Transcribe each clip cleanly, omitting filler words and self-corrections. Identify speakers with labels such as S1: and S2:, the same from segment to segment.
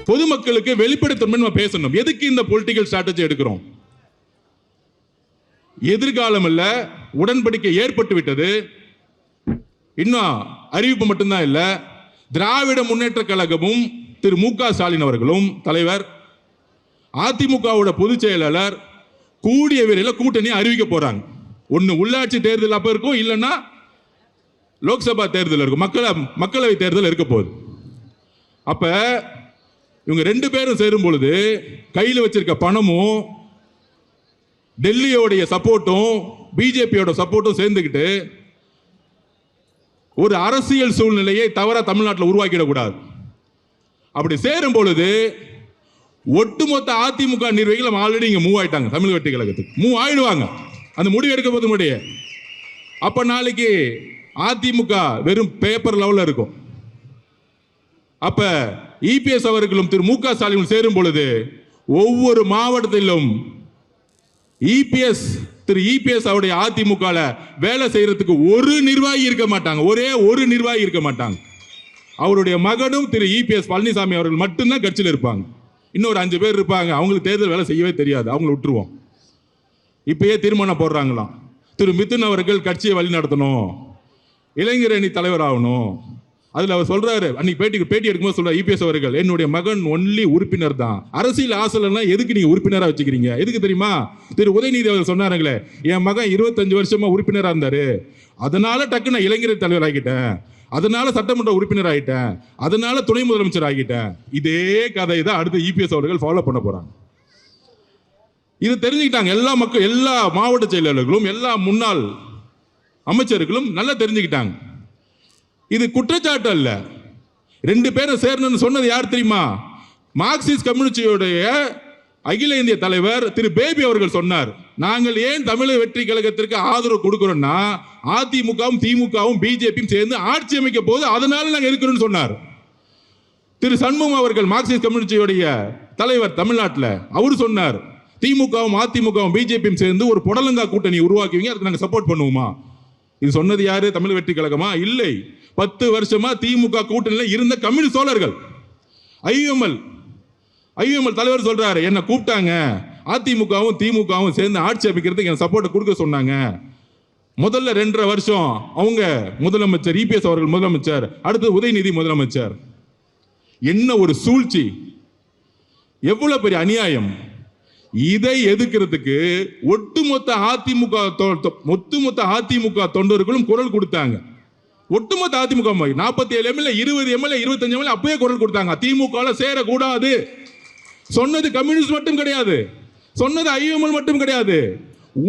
S1: பொதுமக்களுக்கு வெளிப்படுத்தணும் நம்ம பேசணும். எதுக்கு இந்த பொலிட்டிக்கல் ஸ்ட்ராட்டஜி எடுக்கிறோம்? எதிர்காலம் இல்ல, உடன்படிக்கை ஏற்பட்டு விட்டது. இன்னும் அறிவிப்பு மட்டும்தான் இல்ல. திராவிட முன்னேற்ற கழகமும் திரு மு.க. ஸ்டாலின் அவர்களும் தலைவர், அதிமுகவோட பொதுச் செயலாளர் கூடிய விரைவில் கூட்டணி அறிவிக்க போறாங்க. ஒன்னு உள்ளாட்சி தேர்தல் அப்ப இருக்கும், இல்லைன்னா லோக்சபா தேர்தல் இருக்கும், மக்களவை தேர்தல் இருக்க போகுது. அப்ப இவங்க ரெண்டு பேரும் சேரும் பொழுது கையில் வச்சிருக்க பணமும் டெல்லியோடைய சப்போர்ட்டும் பிஜேபியோட சப்போர்ட்டும் சேர்ந்துக்கிட்டு ஒரு அரசியல் சூழ்நிலையை தவற தமிழ்நாட்டில் உருவாக்கிடக்கூடாது. அப்படி சேரும் பொழுது ஒட்டுமொத்த அதிமுக நிர்வாகிகள் ஆல்ரெடி இங்க மூவ் ஆயிட்டாங்க. தமிழ் வெற்றி கழகத்துக்கு மூவ் ஆயிடுவாங்க, அந்த முடிவு எடுக்க போது முடிய. அப்ப நாளைக்கு அதிமுக வெறும் பேப்பர் லெவல்ல இருக்கும். அப்ப இபிஎஸ் அவர்களும் திரு மு.க. ஸ்டாலின் சேரும் பொழுது ஒவ்வொரு மாவட்டத்திலும் திரு இபிஎஸ் அவருடைய அதிமுக வேலை செய்யறதுக்கு ஒரு நிர்வாகி இருக்க மாட்டாங்க, ஒரே ஒரு நிர்வாகி இருக்க மாட்டாங்க. அவருடைய மகனும் திரு இபிஎஸ் பழனிசாமி அவர்கள் மட்டும்தான் கட்சியில் இருப்பாங்க. இன்னொரு 5 பேர் இருப்பாங்க, அவங்களுக்கு தேர்தல் வேலை செய்யவே தெரியாது, அவங்களை விட்டுருவோம். இப்பயே தீர்மானம் போடுறாங்களாம், திரு மிதுன் அவர்கள் கட்சியை வழி நடத்தணும், இளைஞர் அணி தலைவர் ஆகணும். அதுல அவர் சொல்றாரு, அன்னைக்கு பேட்டி எடுக்கும்போது சொல்றாரு இபிஎஸ் அவர்கள், என்னுடைய மகன் ஒன்லி உறுப்பினர் தான், அரசியல் ஆசைனா எதுக்கு நீங்க உறுப்பினரா வச்சுக்கிறீங்க? எதுக்கு தெரியுமா? திரு உதயநிதி அவர்கள் சொன்னாருங்களே, என் மகன் 25 வருஷமா உறுப்பினரா இருந்தாரு, அதனால டக்குன்னு இளைஞர் தலைவர் ஆகிட்டேன், அதனால சட்டமன்ற உறுப்பினர் ஆகிட்டேன், அதனால துணை முதலமைச்சர் ஆகிட்டேன். இதே கதை தான் அடுத்து இபிஎஸ் அவர்கள் ஃபாலோ பண்ண போறாங்க. இது தெரிஞ்சுக்கிட்டாங்க எல்லா மாவட்ட செயலாளர்களும், எல்லா முன்னாள் அமைச்சர்களும் நல்லா தெரிஞ்சுக்கிட்டாங்க. இது குற்றச்சாட்டு அல்ல. ரெண்டு பேரும் சேரணும்னு சொன்னது யார் தெரியுமா? மார்க்சிஸ்ட் கம்யூனிஸ்டுடைய அகில இந்திய தலைவர் திரு பேபி அவர்கள் சொன்னார், நாங்கள் ஏன் தமிழக வெற்றி கழகத்திற்கு ஆதரவு கொடுக்கிறோம்னா அதிமுகவும் திமுகவும் பிஜேபியும் சேர்ந்து ஆட்சி அமைக்க போது, அதனால நாங்கள் இருக்கிறோம் சொன்னார். திரு சண்முகம் அவர்கள் மார்க்சிஸ்ட் கம்யூனிஸ்டுடைய தலைவர் தமிழ்நாட்டில் அவர் சொன்னார், திமுகவும் அதிமுகவும் பிஜேபியும் சேர்ந்து ஒரு புடலங்கா கூட்டணி உருவாக்குவீங்க, அதுக்கு நாங்கள் சப்போர்ட் பண்ணுவோமா? இது சொன்னது யாரு? தமிழ் வெற்றி கழகமா? இல்லை, 10 வருஷமா திமுக கூட்டணியில் இருந்த கம்யூனிஸ்ட் தோழர்கள். ஐஎம்எல் தலைவர் சொல்றாரு, என்ன கூப்பிட்டாங்க, அதிமுகவும் திமுகவும் சேர்ந்து ஆட்சி அமைக்கிறதுக்கு என் சப்போர்ட் கொடுக்க சொன்னாங்க. முதல்ல 2.5 வருஷம் அவங்க முதலமைச்சர் இபிஎஸ் அவர்கள் முதலமைச்சர், அடுத்து உதயநிதி முதலமைச்சர். என்ன ஒரு சூழ்ச்சி, எவ்வளவு பெரிய அநியாயம்! இதை எதிர்க்கிறதுக்கு ஒட்டுமொத்த அதிமுக தொண்டர்களும் குரல் கொடுத்தாங்க. ஒட்டுமொத்த அதிமுக 47 எம்எல்ஏ, 20 எம்எல்ஏ, 25 எம்எல்ஏ அப்பயே குரல் கொடுத்தாங்க, திமுக சேரக்கூடாது. சொன்னது கம்யூனிஸ்ட் மட்டும் கிடையாது, சொன்னது ஐஎம்எல் மட்டும் கிடையாது,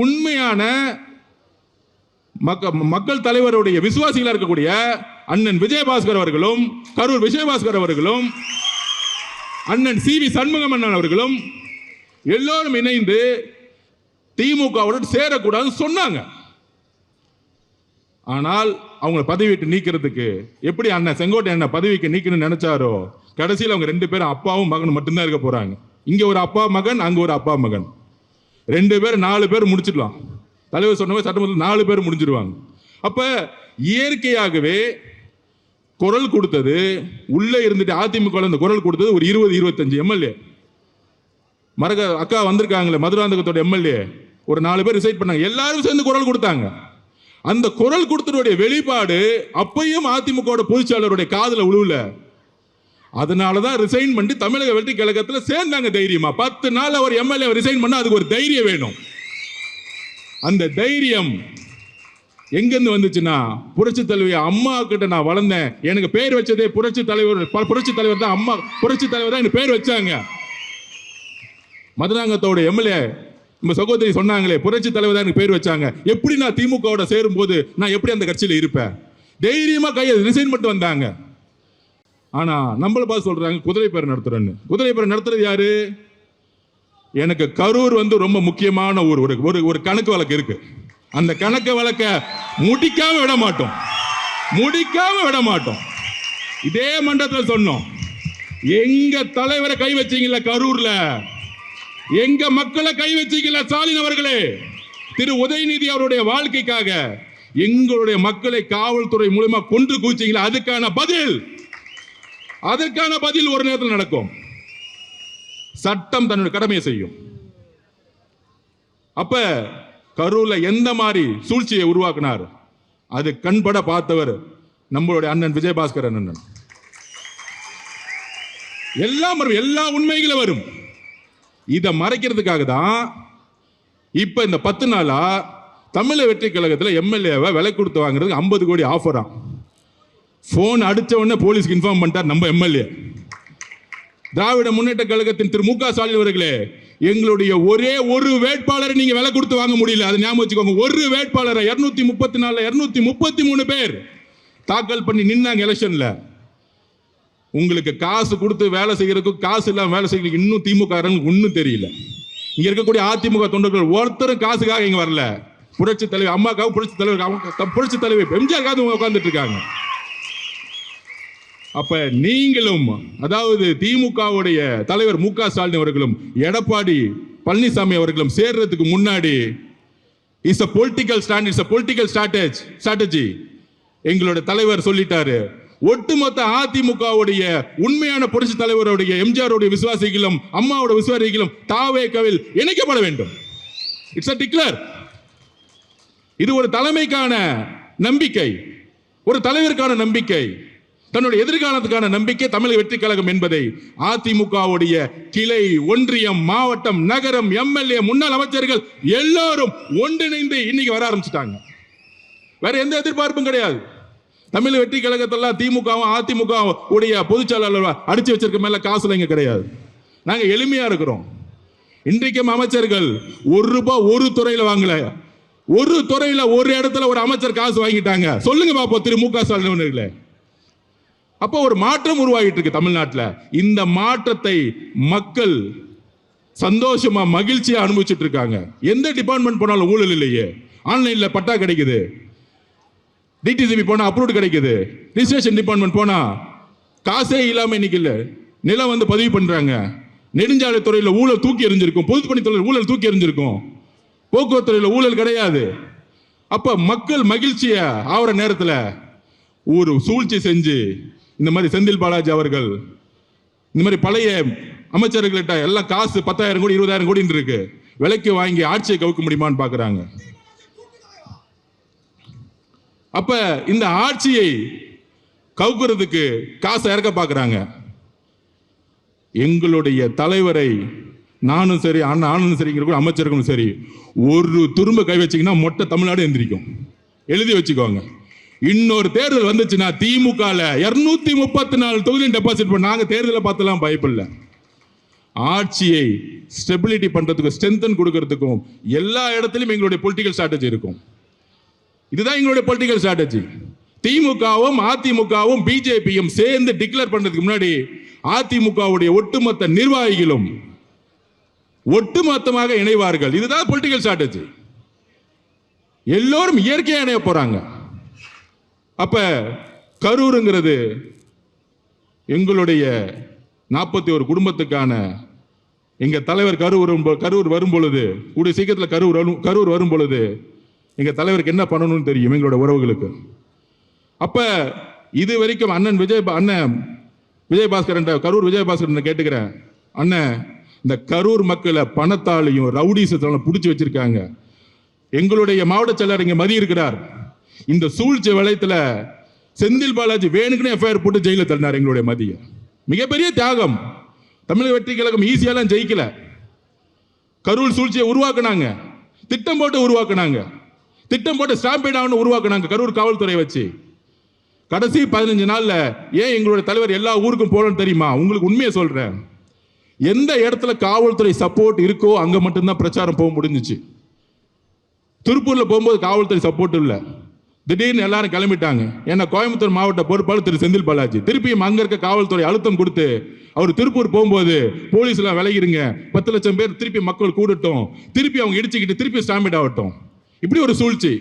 S1: உண்மையான மக்கள் தலைவருடைய விசுவாசிகளா இருக்கக்கூடிய அண்ணன் விஜயபாஸ்கர் அவர்களும், கரூர் விஜயபாஸ்கர் அவர்களும், அண்ணன் சி.வி. சண்முகம் அண்ணன் அவர்களும் எல்லோரும் இணைந்து திமுகவுடன் சேரக்கூடாதுன்னு சொன்னாங்க. ஆனால் அவங்க பதவி விட்டு நீக்கிறதுக்கு எப்படி அண்ணன் செங்கோட்டை அண்ணன் பதவிக்கு நீக்கணும்னு நினைச்சாரோ, கடைசியில் அவங்க 2 பேரும் அப்பாவும் மகனும் மட்டும்தான் இருக்க போறாங்க. இங்க ஒரு அப்பா மகன், அங்க ஒரு அப்பா மகன், 2 பேர் 4 பேர் முடிச்சிடலாம். தலைவர் சொன்ன சட்டமன்றத்தில் 4 பேர் முடிஞ்சிருவாங்க. அப்ப இயற்கையாகவே குரல் கொடுத்தது, உள்ள இருந்துட்டு அதிமுக குரல் கொடுத்தது ஒரு 20-25 எம்எல்ஏ. அக்கா வந்திருக்காங்களே மதுராந்தகத்தோட எம்எல்ஏ, ஒரு 4 பேர் ரிசைட் பண்ணாங்க, எல்லாரும் சேர்ந்து குரல் கொடுத்தாங்க. அந்த குரல் கொடுத்ததுடைய வெளிப்பாடு அப்பையும் அதிமுக பொதுச்செயலாளருடைய காதுல உழுவல. அதனாலதான் ரிசைன் பண்ணி தமிழக வெற்றி கழகத்துல சேர்ந்தாங்க தைரியமா. 10 நாள் அவர் எம்எல்ஏ ரிசைன் பண்ண அதுக்கு ஒரு தைரியம் வேணும். அந்த தைரியம் எங்கிருந்து வந்துச்சுன்னா, புரட்சி தலைவி அம்மா கிட்ட நான் வளர்ந்தேன், எனக்கு பேர் வச்சதே புரட்சி தலைவர் தான், அம்மா புரட்சி தலைவர் தான் எனக்கு பேர் வச்சாங்க. மதுராங்கத்தோட எம்எல்ஏ நம்ம சகோதரி சொன்னாங்களே, புரட்சி தலைவர் தான் எனக்கு பேர் வச்சாங்க. எப்படி நான் திமுகவோட சேரும் போது நான் எப்படி அந்த கட்சியில் இருப்பேன்? தைரியமா கையை ரிசைன் பண்ணிட்டு வந்தாங்க. ஆனா நம்மள பார்த்து சொல்றாங்க குதிரை பேர் நடத்துறேன்னு. குதிரை பேர் நடத்துறது யாரு? எனக்கு கரூர் ரொம்ப முக்கியமான ஒரு கணக்கு வழக்கு இருக்கு. அந்த கணக்கு வழக்க முடிக்காம விட மாட்டோம். இதே மன்றத்தில் சொன்னோம், எங்க தலைவரை கை வச்சீங்களா கரூர்ல, எங்க மக்களை கை வச்சீங்களா ஸ்டாலின் அவர்களே, திரு உதயநிதி அவருடைய வாழ்க்கைக்காக எங்களுடைய மக்களை காவல்துறை மூலமா கொன்று குவிச்சீங்களா, அதுக்கான பதில் ஒரு நேரத்தில் நடக்கும். சட்டம் தன்னுடைய கடமையை செய்யும். அப்ப கரூர்ல எந்த மாதிரி சூழ்ச்சியை உருவாக்கினார் அது கண்பட பார்த்தவர் நம்மளுடைய அண்ணன் விஜயபாஸ்கர் அண்ணன். எல்லாம் வரும், எல்லா உண்மைகளும் வரும். இதை மறைக்கிறதுக்காக தான் இப்ப இந்த 10 நாளா தமிழக வெற்றி கழகத்தில் எம்எல்ஏவை விலை கொடுத்து வாங்குறதுக்கு 50 கோடி ஆஃபரா. போன் அடிச்ச உடனே போலீஸ்க்கு இன்ஃபார்ம் பண்ணிட்டார் நம்ம எம்எல்ஏ. திராவிட முன்னேற்ற கழகத்தின் திரு மு.க. ஸ்டாலின் அவர்களே, எங்களுடைய ஒரே ஒரு வேட்பாளரை நீங்க விலை கொடுத்து வாங்க முடியல. அதை ஞாபகம் வச்சுக்கோங்க. ஒரு வேட்பாளரை 234 233 பேர் தாக்கல் பண்ணி நின்னாங்க எலெக்ஷன்ல. உங்களுக்கு காசு கொடுத்து வேலை செய்யறதுக்கு, காசு இல்லாம வேலை செய்யறதுக்கு இன்னும் திமுக ஒன்னும் தெரியல. இங்க இருக்கக்கூடிய அதிமுக தொண்டர்கள் ஒருத்தரும் காசுக்காக இங்க வரல. புரட்சி தலைவர் அம்மாக்காக, புரட்சி தலைவர் எம்ஜிஆருக்காக உட்கார்ந்துட்டு இருக்காங்க. அப்ப நீங்களும், அதாவது திமுகவுடைய தலைவர் மு.க. ஸ்டாலின் அவர்களும் எடப்பாடி பழனிசாமி அவர்களும் சேர்றதுக்கு முன்னாடி is a political stand, it's a political strategy. எங்களுடைய தலைவர் சொல்லிட்டாரு, ஒட்டுமொத்த அதிமுகவுடைய உண்மையான புரட்சி தலைவருடைய எம்ஜிஆருடைய விசுவாசிகளும் அம்மாவோட விசுவாசிகளும் தாவேகவில் இணைக்கப்பட வேண்டும். It's a declare. இது ஒரு தலைமைக்கான நம்பிக்கை, ஒரு தலைவருக்கான நம்பிக்கை, தன்னுடைய எதிர்காலத்துக்கான நம்பிக்கை தமிழக வெற்றி கழகம் என்பதை அதிமுகவுடைய கிளை, ஒன்றியம், மாவட்டம், நகரம், எம்எல்ஏ, முன்னாள் அமைச்சர்கள் எல்லாரும் ஒன்றிணைந்து இன்னைக்கு வர ஆரம்பிச்சுட்டாங்க. வேற எந்த எதிர்பார்ப்பும் கிடையாது. தமிழக வெற்றி கழகத்தெல்லாம் திமுகவும் அதிமுக உடைய பொதுச்செயலாளர் அடிச்சு வச்சிருக்க மேல காசுல இங்க கிடையாது. நாங்க எளிமையா இருக்கிறோம். இன்றைக்கும் அமைச்சர்கள் ₹1 ஒரு துறையில வாங்கல. ஒரு துறையில ஒரு இடத்துல ஒரு அமைச்சர் காசு வாங்கிட்டாங்க. சொல்லுங்க பாப்போம் திரு மு.க. ஸ்டாலின் அவர்களே. அப்போ ஒரு மாற்றம் உருவாகிட்டு இருக்கு தமிழ்நாட்டில். இந்த மாற்றத்தை மக்கள் சந்தோஷமா மகிழ்ச்சியா அனுபவிச்சுட்டு இருக்காங்க. எந்த டிபார்ட்மெண்ட் போனாலும் ஊழல் இல்லையே. ஆன்லைன்ல பட்டா கிடைக்குது, டிடிசிபி போனா அப்ரூவ் கிடைக்குது, ரிஜிஸ்ட்ரேஷன் டிபார்ட்மெண்ட் போனா காசே இல்லாம இன்னைக்கு இல்ல நிலம் வந்து பதிவு பண்றாங்க. நெடுஞ்சாலை துறையில ஊழல் தூக்கி எறிஞ்சிருக்கும், பொதுப்பணித்துறையில் ஊழல் தூக்கி எறிஞ்சிருக்கும், போக்குவரத்து துறையில ஊழல் கிடையாது. அப்ப மக்கள் மகிழ்ச்சியா ஆகிற நேரத்தில் ஒரு சூழ்ச்சி செஞ்சு இந்த மாதிரி செந்தில் பாலாஜி அவர்கள் இந்த மாதிரி பழைய அமைச்சர்கள்ட்ட எல்லாம் காசு 10,000 கோடி 20,000 கோடி இருக்கு, விலைக்கு வாங்கி ஆட்சியை கவுக்க முடியுமான்னு பாக்குறாங்க. அப்ப இந்த ஆட்சியை கவுக்கிறதுக்கு காசை இறக்க பாக்குறாங்க. எங்களுடைய தலைவரை நானும் சரி, அண்ணனும் சரி, அமைச்சர்களும் சரி, ஒரு துரும்ப கை வச்சீங்கன்னா மொட்டை தமிழ்நாடு எந்திரிக்கும். எழுதி வச்சுக்கோங்க. இன்னொரு தேர்தல் வந்துச்சுன்னா திமுக 234 தொகுதியும் டெபாசிட் பண்ண நாங்க தேர்தலை பார்த்தலாம் பயப்படல. ஆட்சியை ஸ்டெபிலிட்டி பண்றதுக்கும் ஸ்ட்ரென்தன் கொடுக்கறதுக்கும் எல்லா இடத்திலும் எங்களுடைய பொலிட்டிக்கல் ஸ்ட்ராட்டஜி இருக்கும். இதுதான் எங்களுடைய பொலிட்டிக்கல் ஸ்ட்ராட்டஜி. திமுகவும் அதிமுகவும் பிஜேபியும் சேர்ந்து டிக்ளேர் பண்றதுக்கு முன்னாடி அதிமுகவுடைய ஒட்டுமொத்த நிர்வாகிகளும் ஒட்டுமொத்தமாக இணைவார்கள். இதுதான் பொலிட்டிக்கல் ஸ்ட்ராட்டஜி. எல்லோரும் இயற்கையா இணைய போறாங்க. அப்ப கரூருங்கிறது எங்களுடைய 41 குடும்பத்துக்கான எங்க தலைவர் கரூர் வரும் பொழுது, கூடிய சீக்கிரத்தில் கரூர் வரும் பொழுது எங்க தலைவருக்கு என்ன பண்ணணும்னு தெரியும் எங்களோட உறவுகளுக்கு. அப்ப இது வரைக்கும் அண்ணன் விஜயபாஸ்கர் கரூர் விஜயபாஸ்கர் கேட்டுக்கிறேன், அண்ணன் இந்த கரூர் மக்களை பணத்தாலையும் ரவுடிசத்தாலும் பிடிச்சி வச்சிருக்காங்க. எங்களுடைய மாவட்ட செயலர் இங்க மதி இருக்கிறார். இந்த சூழ்ச்சி வளையத்துல செந்தில் பாலாஜி வேணுக்குன்னு எஃப்ஐஆர் போட்டு ஜெயில தள்ளினார் எங்களுடைய மதிய. மிகப்பெரிய தியாகம். தமிழக வெற்றி கழகம் ஈஸியாலாம் ஜெயிக்கல. கரூர் சூழ்ச்சியை உருவாக்குனாங்க, திட்டம் போட்டு உருவாக்குனாங்க, திட்டம் போட்டு ஸ்டாம்பேட் ஆகணும் உருவாக்குனாங்க கரூர் காவல்துறை வச்சு. கடைசி 15 நாள்ல ஏன் எங்களுடைய தலைவர் எல்லா ஊருக்கும் போகணும்னு தெரியுமா? உங்களுக்கு உண்மையை சொல்றேன். எந்த இடத்துல காவல்துறை சப்போர்ட் இருக்கோ அங்க மட்டும்தான் பிரச்சாரம் போக முடிஞ்சிச்சு. திருப்பூர்ல போகும்போது காவல்துறை சப்போர்ட் இல்லை. திடீர்னு எல்லாரும் கிளம்பிட்டாங்க. ஏன்னா கோயம்புத்தூர் மாவட்ட பொறுப்பாளர் திரு செந்தில் பாலாஜி திருப்பியும் அங்க இருக்க காவல்துறை அழுத்தம் கொடுத்து அவர் திருப்பூர் போகும்போது போலீஸ் எல்லாம் விலகிருங்க, 10 லட்சம் பேர் திருப்பி மக்கள் கூடட்டும், திருப்பி அவங்க இடிச்சுக்கிட்டு திருப்பி ஸ்டாம்பிட் ஆகட்டும், இப்படி ஒரு சூழ்ச்சி.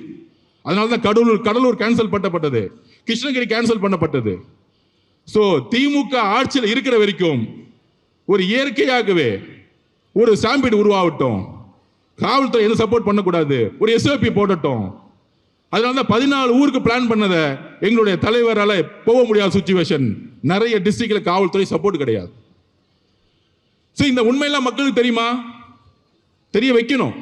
S1: அதனாலதான் கடலூர் கேன்சல் பண்ணப்பட்டது, கிருஷ்ணகிரி கேன்சல் பண்ணப்பட்டது. சோ திமுக ஆட்சியில் இருக்கிற வரைக்கும் ஒரு இயற்கையாகவே ஒரு ஸ்டாம்பிட் உருவாகட்டும், காவல்துறை எதுவும் சப்போர்ட் பண்ணக்கூடாது, ஒரு எஸ்ஓபி போடட்டும். அதனால தான் 14 ஊருக்கு பிளான் பண்ணதை எங்களுடைய தலைவரால் போக முடியாத சுச்சுவேஷன். நிறைய டிஸ்ட்ரிக்ட்ல காவல்துறை சப்போர்ட் கிடையாது. இந்த உண்மையெல்லாம் மக்களுக்கு தெரியுமா? தெரிய வைக்கணும்.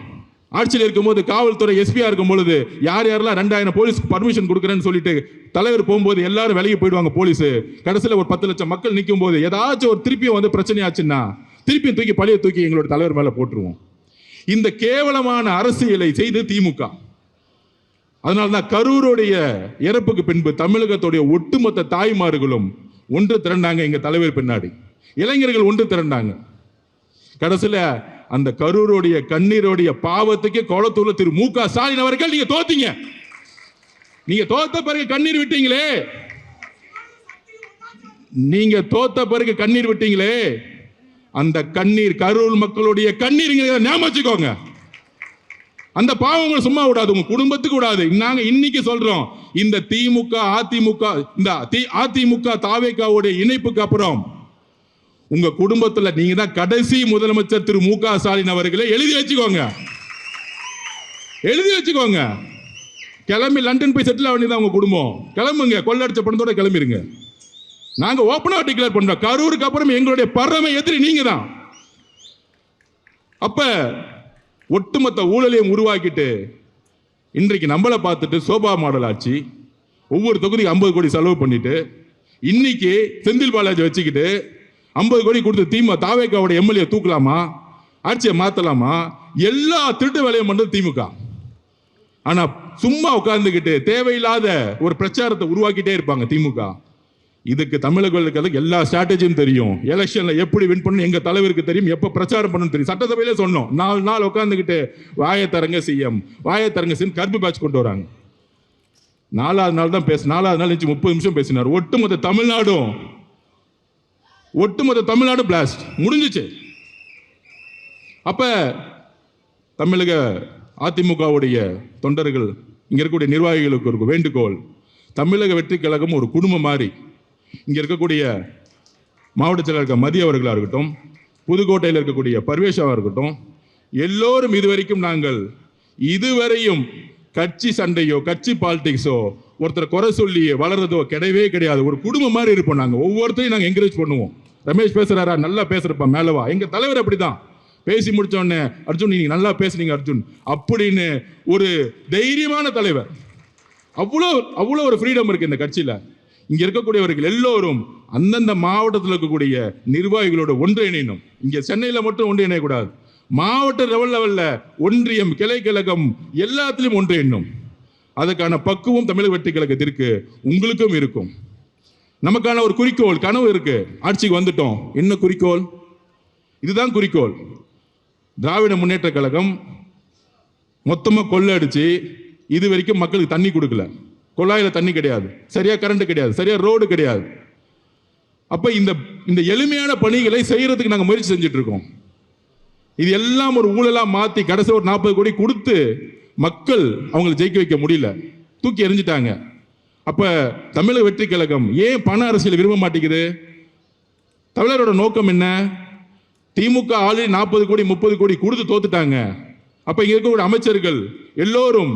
S1: ஆட்சியில் இருக்கும்போது காவல்துறை எஸ்பியா இருக்கும் பொழுது யார் யாரெல்லாம் 2000 போலீஸ் பர்மிஷன் கொடுக்குறேன்னு சொல்லிட்டு தலைவர் போகும்போது எல்லாரும் விலகி போயிடுவாங்க. போலீஸ் கடைசியில் ஒரு 10 லட்சம் மக்கள் நிற்கும் போது ஏதாச்சும் ஒரு திருப்பியும் வந்து பிரச்சனை ஆச்சுன்னா திருப்பியும் தூக்கி பழைய தூக்கி எங்களோட தலைவர் மேல போட்டுருவோம். இந்த கேவலமான அரசியலை செய்து திமுக. அதனால்தான் கரூருடைய இறப்புக்கு பின்பு தமிழகத்துடைய ஒட்டுமொத்த தாய்மார்களும் ஒன்று திரண்டாங்க. எங்க தலைவர் பின்னாடி இளைஞர்கள் ஒன்று திரண்டாங்க. கடைசியில அந்த கரூருடைய கண்ணீருடைய பாவத்துக்கு கோலத்தூர்ல திரு மு.க. ஸ்டாலின் அவர்கள் நீங்க தோத்தீங்க. நீங்க தோத்த பிறகு கண்ணீர் விட்டீங்களே, நீங்க தோத்த பிறகு கண்ணீர் விட்டீங்களே, அந்த கண்ணீர் கரூர் மக்களுடைய கண்ணீர் ஞாபகம் வச்சுக்கோங்க. அந்த பாவம் சும்மா விடாது, உங்க குடும்பத்துக்கு விடாது. நாங்க இன்னைக்கு சொல்றோம், இந்த திமுக அதிமுக தாவேகாவுடைய இணைப்புக்கு அப்புறம் உங்க குடும்பத்துல நீங்க தான் கடைசி முதலமைச்சர் திரு மு.க. ஸ்டாலின் அவர்களை எழுதி வச்சுக்கோங்க. எழுதி வச்சுக்கோங்க. கிளம்பி லண்டன் போய் செட்டில் ஆக உங்க குடும்பம். கிளம்புங்க, கொள்ளடிச்ச பணத்தோட கிளம்பிருங்க. நாங்க ஓபனா டிக்ளேர் பண்றோம், கரூருக்கு அப்புறம் எங்களுடைய பரம எதிரி நீங்க தான். அப்ப ஒட்டுமொத்த ஊழலையும் உருவாக்கிட்டு இன்றைக்கு நம்மளை பார்த்துட்டு சோபா மாடல் ஆட்சி, ஒவ்வொரு தொகுதிக்கு 50 கோடி செலவு பண்ணிட்டு இன்னைக்கு செந்தில் பாலாஜி வச்சுக்கிட்டு 50 கோடி கொடுத்து தாவேகாவோட எம்எல்ஏ தூக்கலாமா, ஆட்சியை மாத்தலாமா, எல்லா திருட்டு வேலையும் பண்றது திமுக. ஆனா சும்மா உட்கார்ந்துகிட்டு தேவையில்லாத ஒரு பிரச்சாரத்தை உருவாக்கிட்டே இருப்பாங்க திமுக. இதுக்கு தமிழர்களுக்கு எல்லா ஸ்ட்ராட்டஜியும் தெரியும். எலெக்ஷன்ல எப்படி வின் பண்ணணும் எங்க தலைவருக்கு தெரியும், எப்ப பிரச்சாரம் பண்ணணும் தெரியும். சட்டசபையிலே சொன்னோம், 4 நாள் உட்கார்ந்துகிட்டு வாயத்தரங்க சிஎம் வாயத்தரங்க சிஎம் கர்பு பேட்ச் கொண்டு வராங்க. 4வது நாள் தான் 4வது நாள் 30 நிமிஷம் பேசினார். ஒட்டுமொத்த தமிழ்நாடு பிளாஸ்ட் முடிஞ்சிச்சு. அப்ப தமிழக அதிமுகவுடைய தொண்டர்கள், இங்க இருக்கக்கூடிய நிர்வாகிகளுக்கு ஒரு வேண்டுகோள், தமிழக வெற்றி கழகம் ஒரு குடும்பம் மாதிரி. இங்க இருக்கக்கூடிய மாவட்ட செயலாளர் மதிய அவர்களா இருக்கட்டும், புதுக்கோட்டையில் இருக்கக்கூடிய பர்வேஷாவா இருக்கட்டும், எல்லோரும் இதுவரையும் கட்சி சண்டையோ கட்சி பாலிடிக்ஸோ ஒருத்தர் குறை சொல்லி வளர்றதோ கிடையவே கிடையாது. ஒரு குடும்பம் மாதிரி இருப்போம். நாங்க ஒவ்வொருத்தரையும் நாங்க என்கரேஜ் பண்ணுவோம். ரமேஷ் பேசுறாரா, நல்லா பேசுறப்ப மேலவா. எங்க தலைவர் அப்படிதான், பேசி முடிச்ச உடனே அர்ஜுன் நீங்க நல்லா பேசுனீங்க அர்ஜுன் அப்படின்னு ஒரு தைரியமான தலைவர். அவ்வளோ ஒரு ஃப்ரீடம் இருக்கு இந்த கட்சியில. இங்க இருக்கக்கூடியவர்கள் எல்லோரும் அந்தந்த மாவட்டத்தில் இருக்கக்கூடிய நிர்வாகிகளோட ஒன்று இணையணும். இங்க சென்னையில மட்டும் ஒன்று இணையக்கூடாது, மாவட்ட லெவல்ல ஒன்றியம் கிளை கழகம் எல்லாத்திலும் ஒன்று எண்ணும். அதுக்கான பக்குவம் தமிழக வெற்றி கழகத்திற்கு உங்களுக்கும் இருக்கும். நமக்கான ஒரு குறிக்கோள் கனவு இருக்கு. ஆட்சிக்கு வந்துட்டோம், என்ன குறிக்கோள்? இதுதான் குறிக்கோள். திராவிட முன்னேற்ற கழகம் மொத்தமா கொள்ளடிச்சு இது வரைக்கும் மக்களுக்கு தண்ணி கொடுக்கல. குழாயில தண்ணி கிடையாது, சரியா கரண்ட் கிடையாது, சரியா ரோடு கிடையாது. அப்ப இந்த எளிமையான பணிகளை செய்யறதுக்கு நாங்க முயற்சி செஞ்சுட்டு இருக்கோம். இது எல்லாம் ஒரு ஊழலா மாத்தி கடைசி ஒரு 40 கோடி கொடுத்து மக்கள் அவங்களை ஜெயிக்க வைக்க முடியல, தூக்கி எறிஞ்சிட்டாங்க. அப்ப தமிழக வெற்றி கழகம் ஏன் பண அரசியல் விரும்ப மாட்டேங்குது? தமிழரோட நோக்கம் என்ன? திமுக ஆல்ரெடி 40 கோடி 30 கோடி கொடுத்து தோத்துட்டாங்க. அப்ப இங்க இருக்கக்கூடிய அமைச்சர்கள் எல்லோரும்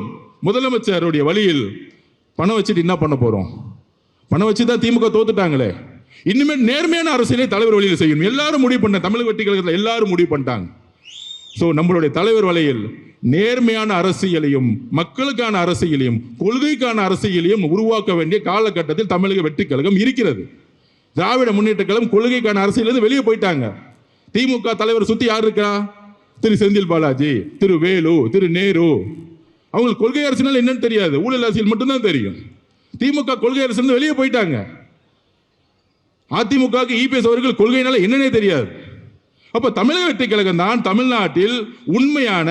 S1: முதலமைச்சருடைய வழியில் பணம் வச்சுட்டு என்ன பண்ண போறோம்? பணம் வச்சுதான் திமுக தோத்துட்டாங்களே. இனிமேல் நேர்மையான அரசியலை தலைவர் வழியில் செய்யணும். எல்லாரும் முடிவு பண்ண, தமிழக வெற்றி கழகத்தில் எல்லாரும் முடிவு பண்ணிட்டாங்க. நம்மளுடைய தலைவர் வழியில் நேர்மையான அரசியலையும் மக்களுக்கான அரசியலையும் கொள்கைக்கான அரசியலையும் உருவாக்க வேண்டிய காலகட்டத்தில் தமிழக வெற்றி கழகம் இருக்கிறது. திராவிட முன்னேற்ற கழகம் கொள்கைக்கான அரசியல் வெளியே போயிட்டாங்க. திமுக தலைவர் சுத்தி யார் இருக்கா? திரு செந்தில் பாலாஜி, திரு வேலு, திரு நேரு. அவங்களுக்கு கொள்கை அரசியல் என்னன்னு தெரியாது, ஊழல் அரசியல் மட்டும்தான் தெரியும். திமுக கொள்கை அரசியல் வெளியே போயிட்டாங்க. அதிமுக இபிஎஸ் அவர்கள் கொள்கையினால என்னன்னே தெரியாது. அப்ப தமிழக வெற்றி கழகம் தான் தமிழ்நாட்டில் உண்மையான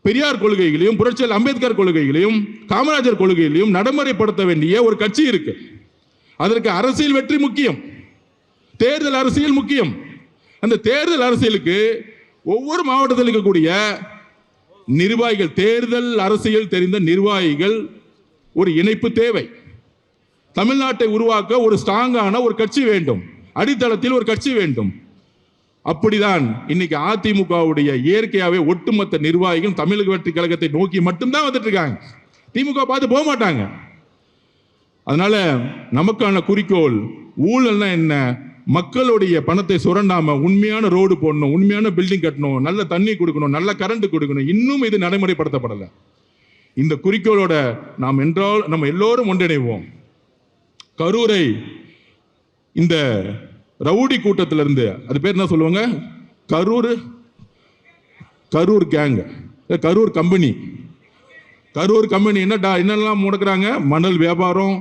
S1: பெரியார் கொள்கைகளையும் புரட்சியாளர் அம்பேத்கர் கொள்கைகளையும் காமராஜர் கொள்கைகளையும் நடைமுறைப்படுத்த வேண்டிய ஒரு கட்சி இருக்கு. அதற்கு அரசியல் வெற்றி முக்கியம், தேர்தல் அரசியல் முக்கியம். அந்த தேர்தல் அரசியலுக்கு ஒவ்வொரு மாவட்டத்தில் இருக்கக்கூடிய நிர்வாகிகள், தேர்தல் அரசியல் தெரிந்த நிர்வாகிகள் ஒரு இணைப்பு தேவை. தமிழ்நாட்டை உருவாக்க ஒரு ஸ்ட்ராங்கான ஒரு கட்சி வேண்டும், அடித்தளத்தில் ஒரு கட்சி வேண்டும். அப்படிதான் இன்னைக்கு அதிமுகவுடைய இயற்கையாவே ஒட்டுமொத்த நிர்வாகிகள் தமிழக வெற்றி கழகத்தை நோக்கி மட்டும்தான் வந்துட்டு இருக்காங்க. திமுக பார்த்து போக மாட்டாங்க. அதனால நமக்கான குறிக்கோள் ஊழல்னா என்ன, மக்களுடைய பணத்தை சுரண்டாம உண்மையான ரோடு போடணும், உண்மையான பில்டிங் கட்டணும், நல்ல தண்ணி கொடுக்கணும், நல்ல கரண்ட் கொடுக்கணும். இன்னும் இது நடைமுறைப்படுத்தப்படலை. இந்த குறிக்கோளோட நம்ம எல்லோரும் ஒன்றிணைவோம். கரூரை இந்த ரவுடி கூட்டத்திலிருந்து, அது பேர் என்ன சொல்லுவாங்க, கரூர் கேங், கரூர் கம்பெனி என்னெல்லாம் முடக்கிறாங்க? மணல் வியாபாரம்,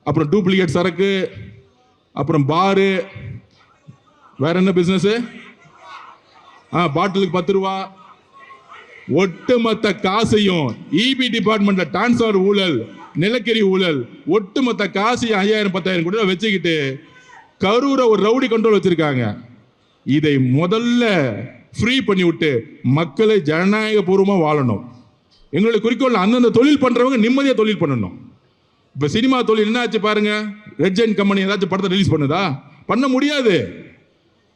S1: அப்புறம் டூப்ளிகேட் சரக்கு, அப்புறம் பாரு, வேற என்ன பிசினஸ், பாட்டிலுக்கு 10 ரூபா, ஒட்டுமொத்த காசையும் இபி டிபார்ட்மெண்ட்ல டிரான்ஸ்பர் ஊழல், நிலக்கரி ஊழல், ஒட்டுமொத்த காசையும் 5000 10,000 கூட வச்சுக்கிட்டு கரூரை ஒரு ரவுடி கண்ட்ரோல் வச்சிருக்காங்க. இதை முதல்ல ஃப்ரீ பண்ணி விட்டு மக்களை ஜனநாயக பூர்வமா வாழணும். எங்களுடைய குறிக்கோள் அந்தந்த தொழில் பண்றவங்க நிம்மதியா தொழில் பண்ணணும். இப்ப சினிமா தொழில் என்ன ஆச்சு பாருங்க. ரெட் ஜெயின் கம்பெனி ஏதாச்சும் படத்தை ரிலீஸ் பண்ணுதா? பண்ண முடியாது.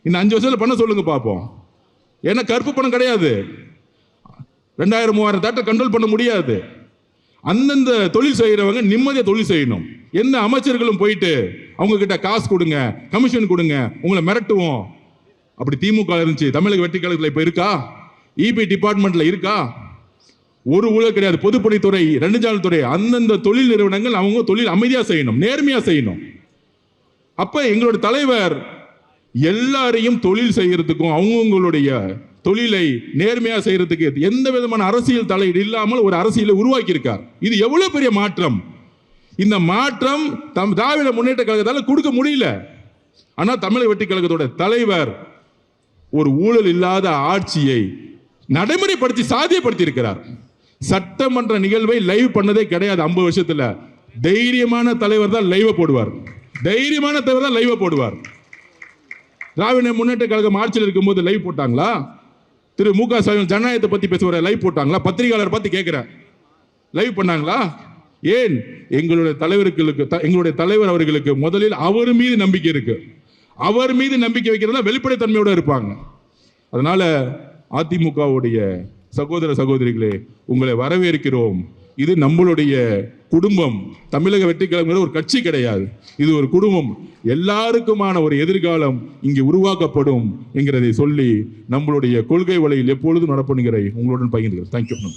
S1: இந்த 5 வருஷத்துல பண்ண சொல்லுங்க பார்ப்போம். ஏன்னா கருப்பு பணம் கிடையாது. 2000-3000 தேட்டர் கண்ட்ரோல் பண்ண முடியாது. அந்தந்த தொழில் செய்யறவங்க நிம்மதியா தொழில் செய்யணும். எந்த அமைச்சர்களும் போயிட்டு அவங்க கிட்ட காசு கொடுங்க, கமிஷன் கொடுங்க, உங்களை மிரட்டுவோம். அப்படி திமுக இருந்துச்சு. தமிழக வெற்றி கழகத்தில் இப்ப இருக்கா? இபி டிபார்ட்மெண்ட்ல இருக்கா? ஒரு ஊழல் கிடையாது. பொதுப்பணித்துறை, நெடுஞ்சாலைத்துறை, அந்தந்த தொழில் நிறுவனங்கள் அவங்க தொழில் அமைதியா செய்யணும், நேர்மையா செய்யணும். அப்ப எங்களோட தலைவர் எல்லாரையும் தொழில் செய்யறதுக்கும் அவங்களுடைய தொழிலை நேர்மையா செய்யறதுக்கு எந்த விதமான அரசியல் தலையீடு இல்லாமல் ஒரு அரசியலை உருவாக்கி இருக்கார். இது எவ்வளவு பெரிய மாற்றம்! இந்த மாற்றம் திராவிட முன்னேற்ற கழகத்தால் கொடுக்க முடியல. ஆனா தமிழக வெற்றி கழகத்தோட தலைவர் ஒரு ஊழல் இல்லாத ஆட்சியை நடைமுறைப்படுத்தி சாத்தியப்படுத்தி இருக்கிறார். சட்டமன்ற நிகழ்வை லைவ் பண்ணதே கிடையாது 50 வருஷத்துல. தைரியமான தலைவர் தான் லைவ் போடுவார். திராவிட முன்னேற்ற கழகம் ஆட்சியில் இருக்கும்போது லைவ் போட்டாங்களா? திரு மு.க. ஸ்டாலின் ஜனநாயகத்தை பத்தி பேசுவார லைவ் போட்டாங்களா? பத்திரிகையாளர் பத்தி கேட்கிறேன், லைவ் பண்ணாங்களா? ஏன்? எங்களுடைய தலைவர் அவர்களுக்கு முதலில் அவர் மீது நம்பிக்கை இருக்கு. அவர் மீது நம்பிக்கை வைக்கிறதா வெளிப்படைத்தன்மையோட இருப்பாங்க. அதனால அதிமுகவுடைய சகோதர சகோதரிகளே, உங்களை வரவேற்கிறோம். இது நம்மளுடைய குடும்பம். தமிழக வெற்றி கழகம் ஒரு கட்சி கிடையாது, இது ஒரு குடும்பம். எல்லாருக்குமான ஒரு எதிர்காலம் இங்கே உருவாக்கப்படும் என்கிறதை சொல்லி நம்மளுடைய கொள்கை வழியில் எப்பொழுதும் நடப்பணுங்கிற உங்களுடன் பகிர்ந்துகிறேன். தேங்க்யூ.